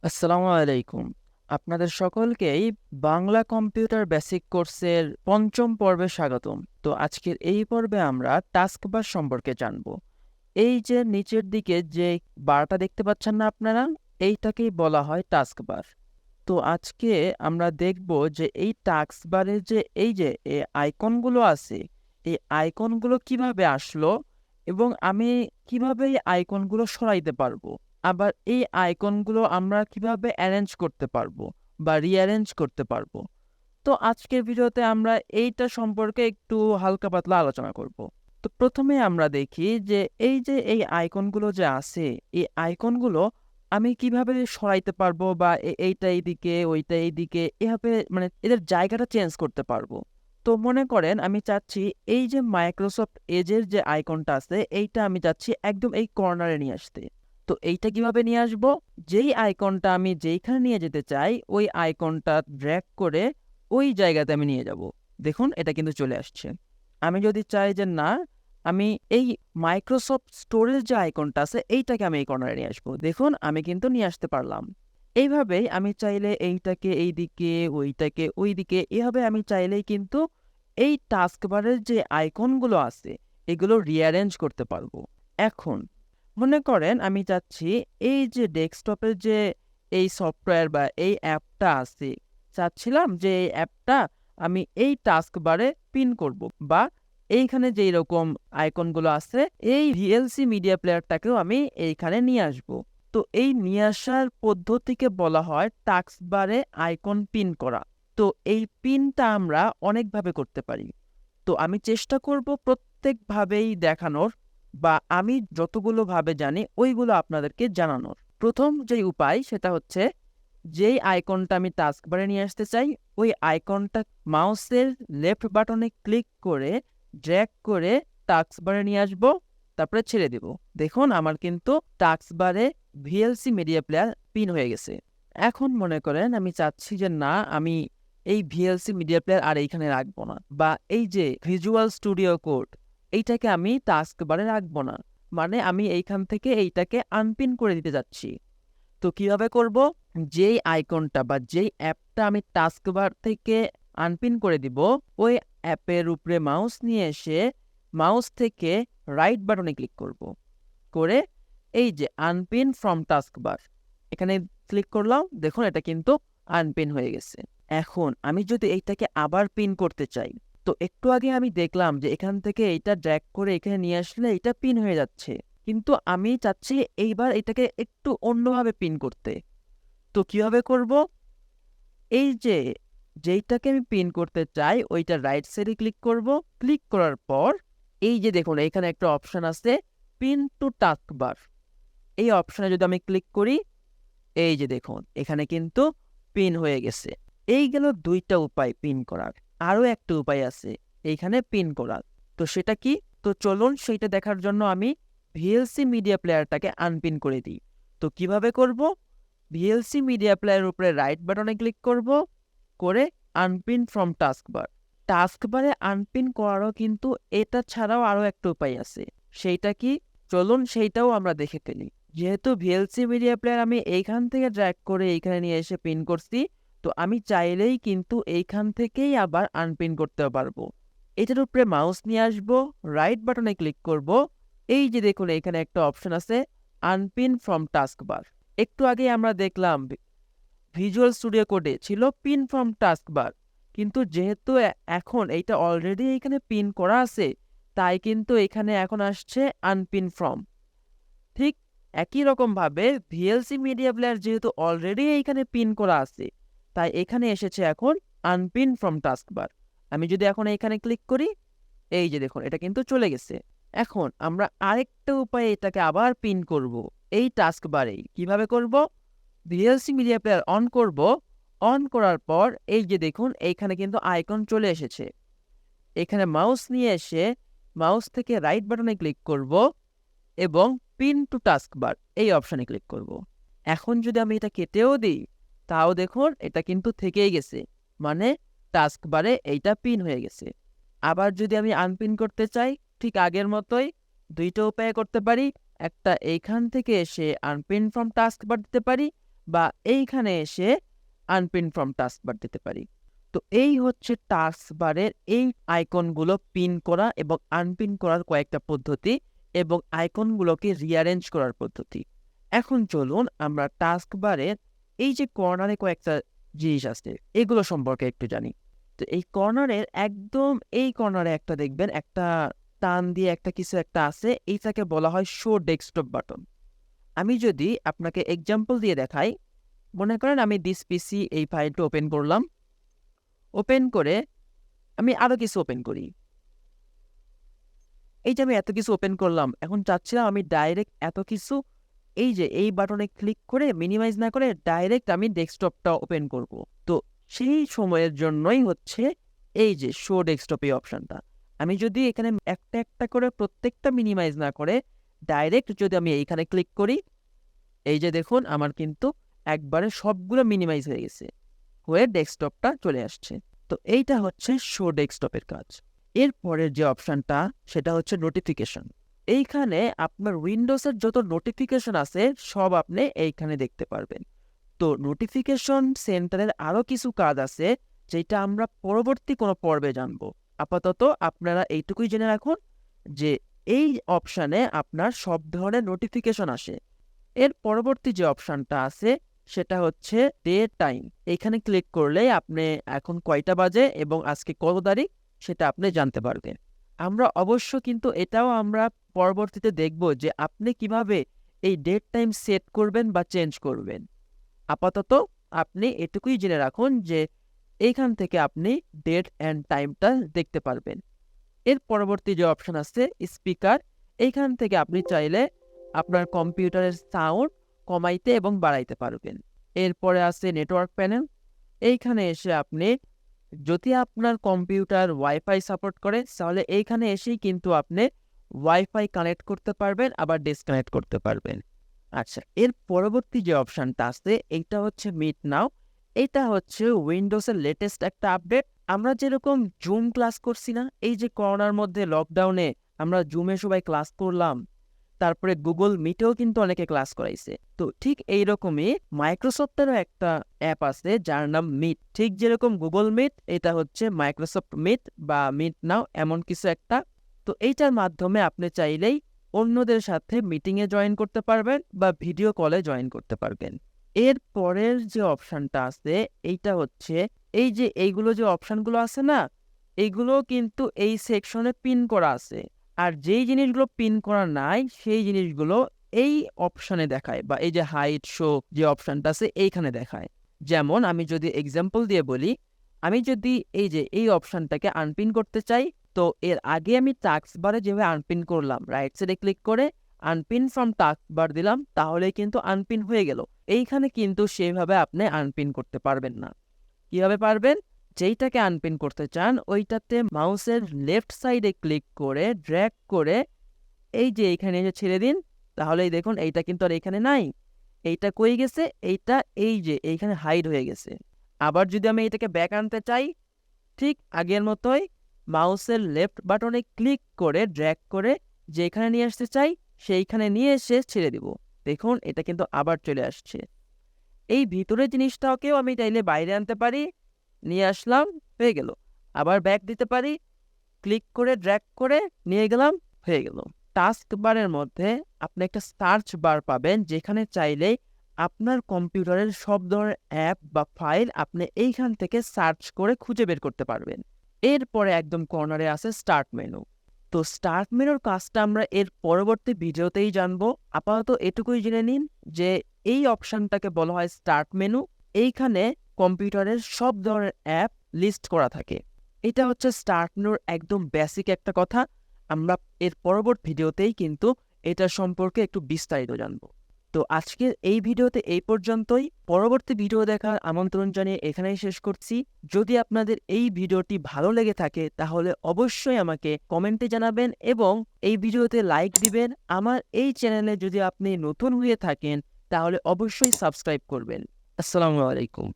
আসসালামু আলাইকুম। আপনাদের সকলকেই বাংলা কম্পিউটার বেসিক কোর্সের ৫ম পর্বে স্বাগতম। তো আজকের এই পর্বে আমরা টাস্কবার সম্পর্কে জানব। এই যে নিচের দিকে যে বারটা দেখতে পাচ্ছেন না আপনারা? এইটাকেই বলা হয় টাস্কবার। তো আজকে আমরা দেখব যে এই টাস্কবারের যে এই আইকনগুলো আছে, এই আইকনগুলো কিভাবে আসলো এবং আমি কিভাবে এই আইকনগুলো সরাইতে পারবো। আবার এই আইকনগুলো আমরা কিভাবে অ্যারেঞ্জ করতে পারবো বা রিঅ্যারেঞ্জ করতে পারবো। তো আজকের ভিডিওতে আমরা এইটা সম্পর্কে একটু হালকা পাতলা আলোচনা করব। তো প্রথমে আমরা দেখি যে এই আইকনগুলো যে আছে, এই আইকনগুলো আমি কিভাবে সরাইতে পারবো বা এইটা এইদিকে, ওইটা এইদিকে, এভাবে মানে এদের জায়গাটা চেঞ্জ করতে পারবো। তো মনে করেন আমি চাচ্ছি এই যে মাইক্রোসফট এজের যে আইকনটা আছে, এইটা আমি চাচ্ছি একদম এই কর্নারে নিয়ে আসতে। তো এইটা কিভাবে নিয়ে আসবো? যেই আইকনটা আমি যেইখানে নিয়ে যেতে চাই, ওই আইকনটা ড্র্যাগ করে ওই জায়গাতে আমি নিয়ে যাব। দেখুন এটা কিন্তু চলে আসছে। আমি যদি চাই যে না, আমি এই মাইক্রোসফট স্টোরের যে আইকনটা আছে এইটাকে আমি এই কর্নারে নিয়ে আসবো। দেখুন আমি কিন্তু নিয়ে আসতে পারলাম। এইভাবেই আমি চাইলে এইটাকে এইদিকে, ওইটাকে ওইদিকে, এভাবে আমি চাইলেই কিন্তু এই টাস্কবারের যে আইকনগুলো আছে এগুলো রিঅ্যারেঞ্জ করতে পারবো। এখন মনে করেন আমি চাচ্ছি এই যে ডেস্কটপের যে এই সফটওয়্যার বা এই অ্যাপটা আছে, চাচ্ছিলাম যে এই অ্যাপটা আমি এই টাস্কবারে পিন করব বা এইখানে যেই রকম আইকনগুলো আছে এই ভিএলসি মিডিয়া প্লেয়ারটাকেও আমি এইখানে নিয়ে আসব। তো এই নিয়ে আসার পদ্ধতিকে বলা হয় টাস্কবারে আইকন পিন করা। তো এই পিনটা আমরা অনেকভাবে করতে পারি। তো আমি চেষ্টা করব প্রত্যেকভাবেই দেখানোর বা আমি যতগুলো ভাবে জানি ওইগুলো আপনাদেরকে জানানোর। প্রথম যেই উপায় সেটা হচ্ছে, যেই আইকনটা আমি টাস্কবারে নিয়ে আসতে চাই ওই আইকনটা মাউসের লেফট বাটনে ক্লিক করে ড্র্যাগ করে টাস্কবারে নিয়ে আসবো, তারপরে ছেড়ে দিব। দেখুন আমার কিন্তু টাস্কবারে ভিএলসি মিডিয়া প্লেয়ার পিন হয়ে গেছে। এখন মনে করেন আমি চাচ্ছি যে না, আমি এই ভিএলসি মিডিয়া প্লেয়ার আর এইখানে রাখবো না, বা এই যে ভিজুয়াল স্টুডিও কোড এইটাকে আমি টাস্কবারে রাখবো না, মানে আমি এইখান থেকে এইটাকে আনপিন করে দিতে যাচ্ছি। তো কিভাবে করব? যেই আইকনটা বা যেই অ্যাপটা আমি টাস্কবার থেকে আনপিন করে দিব, ওই অ্যাপের উপরে মাউস নিয়ে এসে মাউস থেকে রাইট বাটনে ক্লিক করব। করে এই যে আনপিন ফ্রম টাস্কবার এখানে ক্লিক করলাম। দেখুন এটা কিন্তু আনপিন হয়ে গেছে। এখন আমি যদি এইটাকে আবার পিন করতে চাই, তো একটু আগে আমি দেখলাম যে এখান থেকে এইটা ড্র্যাগ করে এখানে নিয়ে আসলে এটা পিন হয়ে যাচ্ছে, কিন্তু আমি চাচ্ছি এইবার এটাকে একটু অন্যভাবে পিন করতে। তো কিভাবে করব? এই যে যেইটাকে আমি পিন করতে চাই ওইটা রাইট সাইডে ক্লিক করব। ক্লিক করার পর এই যে দেখুন এখানে একটা অপশন আছে পিন টু টাস্কবার। এই অপশনে যদি আমি ক্লিক করি, এই যে দেখুন এখানে কিন্তু পিন হয়ে গেছে। এই গেল দুইটা উপায় পিন করার। আরো একটা উপায় আছে এইখানে পিন করার। তো সেটা কি? তো চলুন সেইটা দেখার জন্য আমি ভিএলসি মিডিয়া প্লেয়ারটাকে আনপিন করে দিই। তো কিভাবে করব? ভিএলসি মিডিয়া প্লেয়ারের উপরে রাইট বাটনে ক্লিক করব, করে আনপিন ফ্রম টাস্কবার। টাস্কবারে আনপিন করারও কিন্তু এটা ছাড়াও আরো একটা উপায় আছে। সেইটা কি? চলুন সেইটাও আমরা দেখে ফেলি। যেহেতু ভিএলসি মিডিয়া প্লেয়ার আমি এইখান থেকে ড্র্যাগ করে এইখানে নিয়ে এসে পিন করছি, তো আমি চাইলেই কিন্তু এইখান থেকেই আবার আনপিন করতে পারবো। এটার উপরে মাউস নিয়ে আসবো, রাইট বাটনে ক্লিক করব। এই যে দেখুন এখানে একটা অপশন আছে আনপিন ফ্রম টাস্কবার। একটু আগে আমরা দেখলাম ভিজুয়াল স্টুডিও কোডে ছিল পিন ফ্রম টাস্কবার, কিন্তু যেহেতু এখন এইটা অলরেডি এখানে পিন করা আছে, তাই কিন্তু এখানে এখন আসছে আনপিন ফ্রম। ঠিক একই রকম ভাবে ভিএলসি মিডিয়া প্লেয়ার যেহেতু অলরেডি এইখানে পিন করা আছে, তাই এখানে এসেছে এখন আনপিন ফ্রম টাস্কবার। আমি যদি এখন এইখানে ক্লিক করি, এই যে দেখুন এটা কিন্তু চলে গেছে। এখন আমরা আরেকটা উপায়ে এটাকে আবার পিন করব এই টাস্কবারেই। কিভাবে করব? ভিএলসি মিডিয়া প্লেয়ার অন করব। অন করার পর এই যে দেখুন এইখানে কিন্তু আইকন চলে এসেছে। এখানে মাউস নিয়ে এসে মাউস থেকে রাইট বাটনে ক্লিক করব এবং পিন টু টাস্কবার এই অপশনে ক্লিক করব। এখন যদি আমি এটা কেটেও দিই, তাও দেখুন এটা কিন্তু থেকেই গেছে, মানে টাস্কবারে এইটা পিন হয়ে গেছে। আবার যদি আমি আনপিন করতে চাই, ঠিক আগের মতোই দুইটা উপায়ে করতে পারি। একটা এইখান থেকে এসে আনপিন ফ্রম টাস্কবার দিতে পারি, বা এইখানে এসে আনপিন ফ্রম টাস্কবার দিতে পারি। তো এই হচ্ছে টাস্কবারের এই আইকনগুলো পিন করা এবং আনপিন করার কয়েকটা পদ্ধতি এবং আইকনগুলোকে রিঅ্যারেঞ্জ করার পদ্ধতি। এখন চলুন আমরা টাস্কবারের এই যে কর্নারে কয়েকটা জিনিস আছে এগুলো সম্পর্কে একটু জানি। তো এই কর্নারের একদম এই কর্নারে একটা দেখবেন একটা টান দিয়ে একটা কিছু একটা আছে, এইটাকে বলা হয় শো ডেস্কটপ বাটন। আমি যদি আপনাকে এক্সাম্পল দিয়ে দেখাই, মনে করেন আমি দিস পিসি এই ফাইলটা ওপেন করলাম, ওপেন করে আমি আরো কিছু ওপেন করি। এই যে আমি এত কিছু ওপেন করলাম, এখন চাচ্ছিলাম আমি ডাইরেক্ট এত কিছু এই যে এই বাটনে ক্লিক করে মিনিমাইজ না করে ডাইরেক্ট আমি ডেস্কটপটা ওপেন করব। তো সেই সময়ের জন্যই হচ্ছে এই যে শো ডেস্কটপ এই অপশনটা। আমি যদি এখানে একটা একটা করে প্রত্যেকটা মিনিমাইজ না করে ডাইরেক্ট যদি আমি এইখানে ক্লিক করি, এই যে দেখুন আমার কিন্তু একবারে সবগুলো মিনিমাইজ হয়ে গেছে, হয়ে ডেস্কটপটা চলে আসছে। তো এইটা হচ্ছে শো ডেস্কটপের কাজ। এরপরের যে অপশনটা সেটা হচ্ছে নোটিফিকেশন। এইখানে আপনার উইন্ডোজের যত নোটিফিকেশন আছে সব আপনি এইখানে দেখতে পারবেন। তো নোটিফিকেশন সেন্টারের আরও কিছু কাজ আছে যেটা আমরা পরবর্তী কোনো পর্বে জানব। আপাতত আপনারা এইটুকুই জেনে রাখুন যে এই অপশানে আপনার সব ধরনের নোটিফিকেশন আসে। এর পরবর্তী যে অপশানটা আছে সেটা হচ্ছে ডে টাইম। এখানে ক্লিক করলে আপনি এখন কয়টা বাজে এবং আজকে কত তারিখ সেটা আপনি জানতে পারবেন। আমরা অবশ্য কিন্তু এটাও আমরা পরবর্তীতে দেখব যে আপনি কিভাবে এই ডেট টাইম সেট করবেন বা চেঞ্জ করবেন। আপাতত আপনি এটুকুই জেনে রাখুন যে এইখান থেকে আপনি ডেট অ্যান্ড টাইমটা দেখতে পারবেন। এর পরবর্তী যে অপশন আছে স্পিকার, এইখান থেকে আপনি চাইলে আপনার কম্পিউটারের সাউন্ড কমাইতে এবং বাড়াইতে পারবেন। এরপরে আছে নেটওয়ার্ক প্যানেল। এইখানে এসে আপনি যদি আপনার কম্পিউটার ওয়াইফাই সাপোর্ট করে তাহলে এইখানে এসেই কিন্তু আপনি ওয়াইফাই কানেক্ট করতে পারবেন, আবার ডিসকানেক্ট করতে পারবেন। আচ্ছা, এর পরবর্তী যে অপশানটা আছে এইটা হচ্ছে মিট নাও। এটা হচ্ছে উইন্ডোজের লেটেস্ট একটা আপডেট। আমরা যেরকম জুম ক্লাস করছি না, এই যে করোনার মধ্যে লকডাউনে আমরা জুমে সবাই ক্লাস করলাম, তারপরে গুগল মিটেও কিন্তু অনেকে ক্লাস করাইছে। তো ঠিক এইরকমই মাইক্রোসফটেরও একটা অ্যাপ আছে যার নাম মিট। ঠিক যেরকম গুগল মিট, এটা হচ্ছে মাইক্রোসফট মিট বা মিট নাও এমন কিছু একটা। তো এইটার মাধ্যমে আপনি চাইলেই অন্যদের সাথে মিটিংয়ে জয়েন করতে পারবেন বা ভিডিও কলে জয়েন করতে পারবেন। এর পরের যে অপশানটা আছে এইটা হচ্ছে এই যে এইগুলো যে অপশানগুলো আছে না, এইগুলো কিন্তু এই সেকশনে পিন করা আছে। আর যেই জিনিসগুলো পিন করা নাই সেই জিনিসগুলো এই অপশানে দেখায় বা এই যে হাইট শো যে অপশানটা আছে এইখানে দেখায়। যেমন আমি যদি এক্সাম্পল দিয়ে বলি, আমি যদি এই যে এই অপশানটাকে আনপিন করতে চাই, তো এর আগে আমি টাস্কবারে যেভাবে আনপিন করলাম রাইট সাইডে ক্লিক করে আনপিন ফ্রম টাস্কবার দিলাম, তাহলে কিন্তু আনপিন হয়ে গেল। এইখানে কিন্তু সেভাবে আপনি আনপিন করতে পারবেন না। কিভাবে পারবেন? যেইটাকে আনপিন করতে চান ওইটাতে মাউসের লেফট সাইডে ক্লিক করে ড্র্যাগ করে এই যে এইখানে এসে ছেড়ে দিন, তাহলেই দেখুন এইটা কিন্তু আর এখানে নাই। এইটা কই গেছে? এইটা এই যে এইখানে হাইড হয়ে গেছে। আবার যদি আমি এটাকে ব্যাক আনতে চাই, ঠিক আগের মতোই মাউসের লেফট বাটনে ক্লিক করে ড্র্যাগ করে যেখানে নিয়ে আসতে চাই সেইখানে নিয়ে এসে ছেড়ে দিব। দেখুন এটা কিন্তু আবার চলে আসছে। এই ভিতরের জিনিসটাকেও আমি চাইলে বাইরে আনতে পারি, নিয়ে আসলাম, হয়ে গেল। আবার ব্যাক দিতে পারি, ক্লিক করে ড্র্যাগ করে নিয়ে গেলাম, হয়ে গেল। টাস্ক বারের মধ্যে আপনি একটা সার্চ বার পাবেন যেখানে চাইলেই আপনার কম্পিউটারের সব ধরনের অ্যাপ বা ফাইল আপনি এইখান থেকে সার্চ করে খুঁজে বের করতে পারবেন। এরপরে একদম কর্নারে আছে স্টার্ট মেনু। তো স্টার্ট মেনুর কাজটা আমরা এর পরবর্তী ভিডিওতেই জানবো। আপাতত এটুকুই জেনে নিন যে এই অপশনটাকে বলা হয় স্টার্ট মেনু। এইখানে কম্পিউটারের সব ধরনের অ্যাপ লিস্ট করা থাকে। এটা হচ্ছে স্টার্ট মেনুর একদম বেসিক একটা কথা। আমরা এর পরবর্তী ভিডিওতেই কিন্তু এটা সম্পর্কে একটু বিস্তারিত জানবো। তো আজকের এই ভিডিওতে এই পর্যন্তই। পরবর্তী ভিডিও দেখার আমন্ত্রণ জানিয়ে এখানেই শেষ করছি। যদি আপনাদের এই ভিডিওটি ভালো লেগে থাকে তাহলে অবশ্যই আমাকে কমেন্টে জানাবেন এবং এই ভিডিওতে লাইক দিবেন। আমার এই চ্যানেলে যদি আপনি নতুন হয়ে থাকেন তাহলে অবশ্যই সাবস্ক্রাইব করবেন। আসসালামু আলাইকুম।